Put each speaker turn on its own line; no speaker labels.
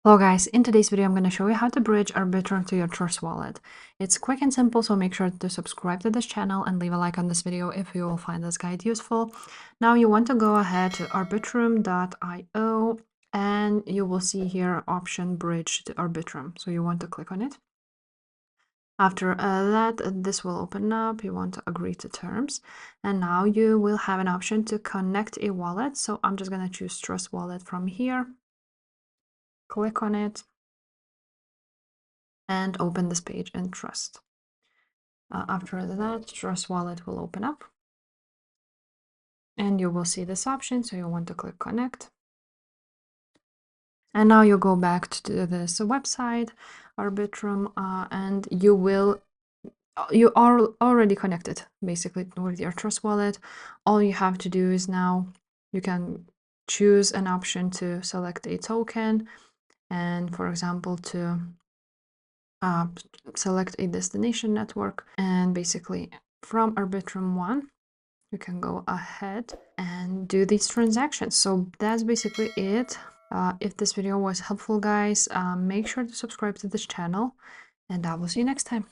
Hello guys, in today's video I'm going to show you how to bridge Arbitrum to your Trust wallet. It's quick and simple, so make sure to subscribe to this channel and leave a like on this video if you will find this guide useful. Now you want to go ahead to arbitrum.io and you will see here option bridge to Arbitrum. So you want to click on it. After that, this will open up. You want to agree to terms. And now you will have an option to connect a wallet. So I'm just going to choose Trust Wallet from here. Click on it. And open this page in Trust. After that, Trust Wallet will open up. And you will see this option, so you want to click Connect. And now you go back to this website, Arbitrum, and you are already connected, basically, with your Trust Wallet. All you have to do is now you can choose an option to select a token, and for example, to select a destination network, and basically from Arbitrum 1 you can go ahead and do these transactions. So that's basically it. If this video was helpful, guys, make sure to subscribe to this channel, and I will see you next time.